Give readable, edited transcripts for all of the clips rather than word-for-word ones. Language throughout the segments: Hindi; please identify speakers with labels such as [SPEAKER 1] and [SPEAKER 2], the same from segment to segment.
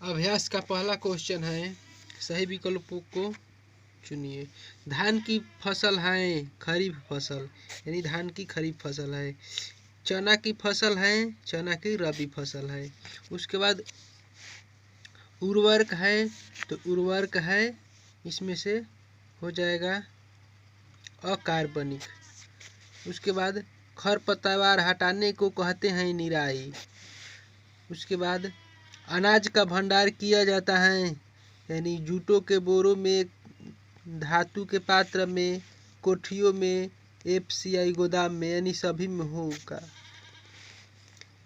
[SPEAKER 1] अभ्यास का पहला क्वेश्चन है, सही विकल्पों को चुनिए। धान की फसल है खरीफ फसल, यानी धान की खरीफ फसल है। चना की फसल है, चना की रबी फसल है। उसके बाद उर्वरक है, तो उर्वरक है, इसमें से हो जाएगा अकार्बनिक। उसके बाद खरपतवार हटाने को कहते हैं निराई। उसके बाद अनाज का भंडार किया जाता है, यानी जूटों के बोरों में, धातु के पात्र में, कोठियों में, एफसीआई गोदाम में, यानी सभी में होगा।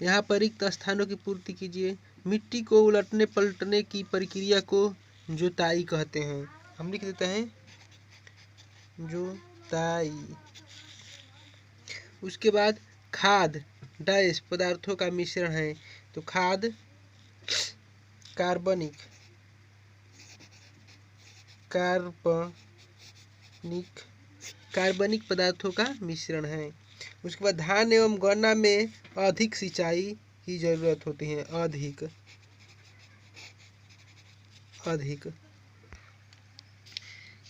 [SPEAKER 1] यहाँ पर रिक्त स्थानों की पूर्ति कीजिए। मिट्टी को उलटने पलटने की प्रक्रिया को जोताई कहते हैं। हम लिख देते हैं जोताई। उसके बाद खाद डैश पदार्थों का मिश्रण है, तो खाद कार्बनिक पदार्थों का मिश्रण है। उसके बाद धान एवं गन्ना में अधिक सिंचाई की जरूरत होती है। अधिक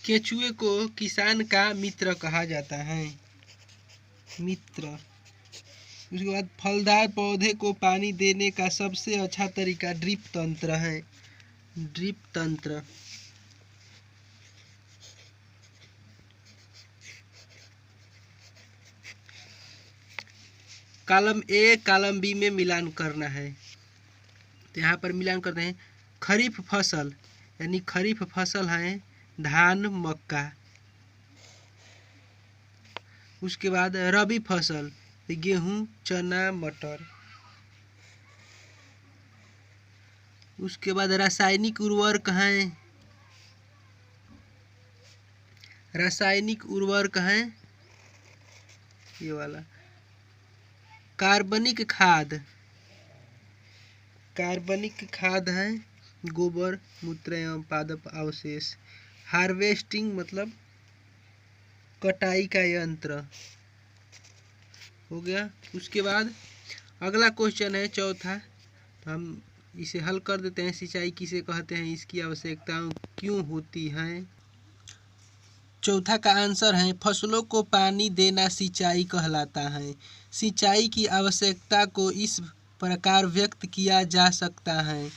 [SPEAKER 1] केचुए को किसान का मित्र कहा जाता है, मित्र। उसके बाद फलदार पौधे को पानी देने का सबसे अच्छा तरीका ड्रिप तंत्र है। ड्रिप तंत्र। कॉलम ए कॉलम बी में मिलान करना है, तो यहाँ पर मिलान करते हैं। खरीफ फसल, यानी खरीफ फसल है धान मक्का। उसके बाद रबी फसल गेहूं चना मटर। उसके बाद रासायनिक उर्वरक हैं, ये वाला। कार्बनिक खाद है गोबर मूत्र एवं पादप अवशेष। हार्वेस्टिंग मतलब कटाई का यंत्र हो गया। उसके बाद अगला क्वेश्चन है चौथा, तो हम इसे हल कर देते हैं। सिंचाई किसे कहते हैं, इसकी आवश्यकताएं क्यों होती हैं। चौथा का आंसर है फसलों को पानी देना सिंचाई कहलाता है। सिंचाई की आवश्यकता को इस प्रकार व्यक्त किया जा सकता है।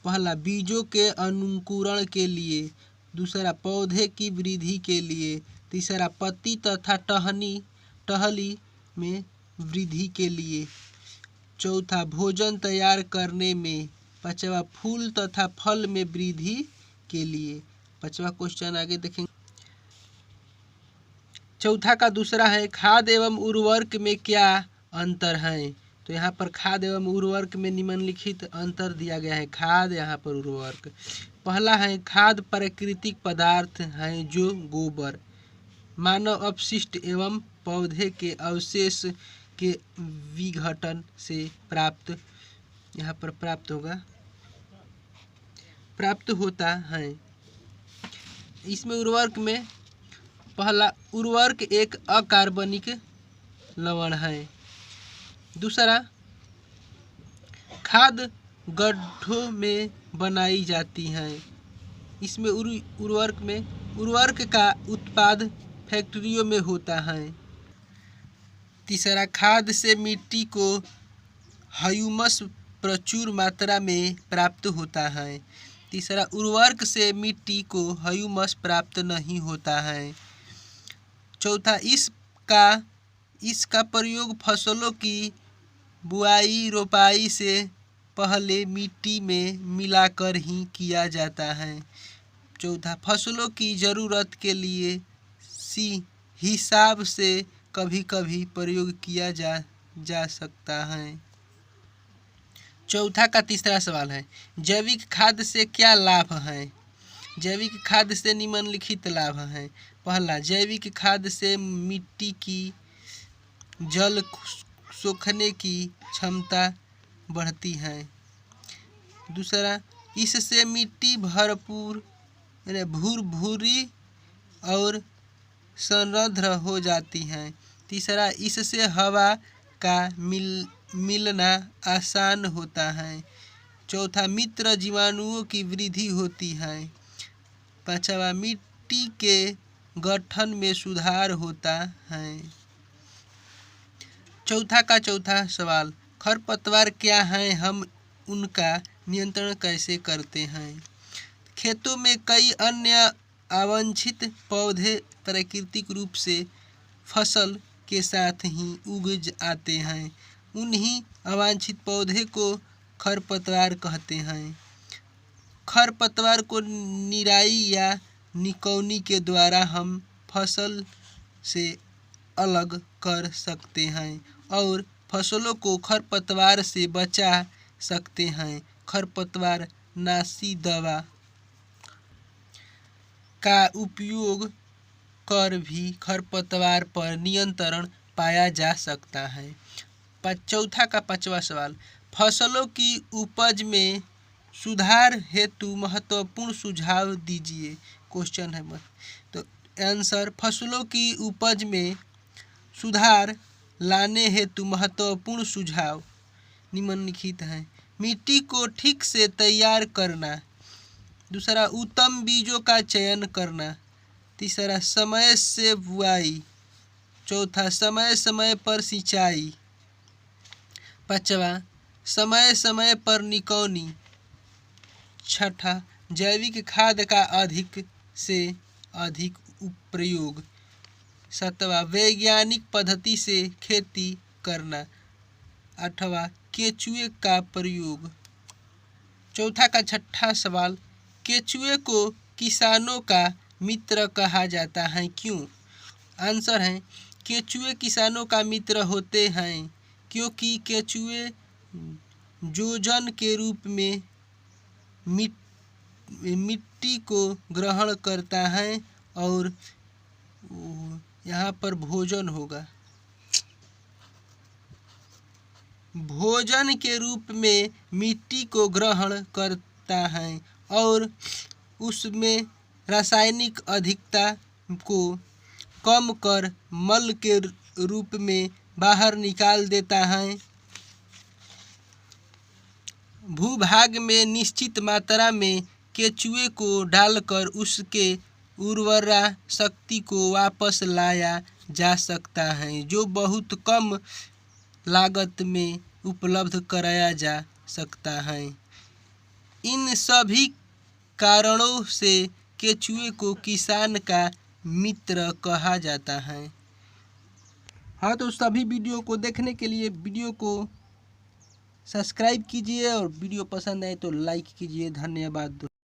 [SPEAKER 1] पहला, बीजों के अंकुरण के लिए। दूसरा, पौधे की वृद्धि के लिए। तीसरा, पत्ती तथा टहनी में वृद्धि के लिए। चौथा, भोजन तैयार करने में। पांचवा, फूल तथा फल में वृद्धि के लिए। पांचवा क्वेश्चन आगे देखेंगे। चौथा का दूसरा है खाद एवं उर्वरक में क्या अंतर है, तो यहाँ पर खाद एवं उर्वरक में निम्नलिखित अंतर दिया गया है। खाद, यहाँ पर उर्वरक। पहला है खाद प्राकृतिक पदार्थ है जो गोबर, मानव अपशिष्ट एवं पौधे के अवशेष के विघटन से प्राप्त होता है। इसमें उर्वरक में पहला, उर्वरक एक अकार्बनिक लवण है। दूसरा, खाद गड्ढों में बनाई जाती है। इसमें उर्वरक का उत्पाद फैक्ट्रियों में होता है। तीसरा, खाद से मिट्टी को ह्यूमस प्रचुर मात्रा में प्राप्त होता है। तीसरा, उर्वरक से मिट्टी को ह्यूमस प्राप्त नहीं होता है। चौथा, इसका प्रयोग फसलों की बुआई रोपाई से पहले मिट्टी में मिलाकर ही किया जाता है। चौथा, फसलों की ज़रूरत के लिए हिसाब से कभी कभी प्रयोग किया जा सकता है। चौथा का तीसरा सवाल है जैविक खाद से क्या लाभ है। जैविक खाद से निम्नलिखित लाभ हैं। पहला, जैविक खाद से मिट्टी की जल सोखने की क्षमता बढ़ती है। दूसरा, इससे मिट्टी भुरभुरी और समृद्ध हो जाती है। तीसरा, इससे हवा का मिलना आसान होता है। चौथा, मित्र जीवाणुओं की वृद्धि होती है। पांचवा, मिट्टी के गठन में सुधार होता है। चौथा सवाल, खरपतवार क्या हैं, हम उनका नियंत्रण कैसे करते हैं? खेतों में कई अन्य अवांछित पौधे प्राकृतिक रूप से फसल के साथ ही उग आते हैं। उन्हीं अवांछित पौधे को खरपतवार कहते हैं। खरपतवार को निराई या निकौनी के द्वारा हम फसल से अलग कर सकते हैं और फसलों को खरपतवार से बचा सकते हैं। खरपतवार नाशी दवा का उपयोग कर भी खरपतवार पर नियंत्रण पाया जा सकता है। पांचवा सवाल, फसलों की उपज में सुधार हेतु महत्वपूर्ण सुझाव दीजिए। क्वेश्चन है तो आंसर, फसलों की उपज में सुधार लाने हेतु महत्वपूर्ण सुझाव निम्नलिखित हैं। मिट्टी को ठीक से तैयार करना। दूसरा, उत्तम बीजों का चयन करना। तीसरा, समय से बुआई। चौथा, समय समय पर सिंचाई। पांचवा, समय समय पर निकौनी। छठा, जैविक खाद का अधिक से अधिक प्रयोग। सातवां, वैज्ञानिक पद्धति से खेती करना। आठवां, केचुए का प्रयोग। चौथा का छठा सवाल, केचुए को किसानों का मित्र कहा जाता है, क्यों? आंसर है, केचुए किसानों का मित्र होते हैं क्योंकि केचुए जोजन के रूप में मिट्टी को ग्रहण करता है और यहाँ पर भोजन होगा, भोजन के रूप में मिट्टी को ग्रहण करता है और उसमें रासायनिक अधिकता को कम कर मल के रूप में बाहर निकाल देता है। भूभाग में निश्चित मात्रा में केचुए को डालकर उसके उर्वरा शक्ति को वापस लाया जा सकता है, जो बहुत कम लागत में उपलब्ध कराया जा सकता है। इन सभी कारणों से केचुए को किसान का मित्र कहा जाता है। हाँ, तो सभी वीडियो को देखने के लिए वीडियो को सब्सक्राइब कीजिए और वीडियो पसंद आए तो लाइक कीजिए। धन्यवाद।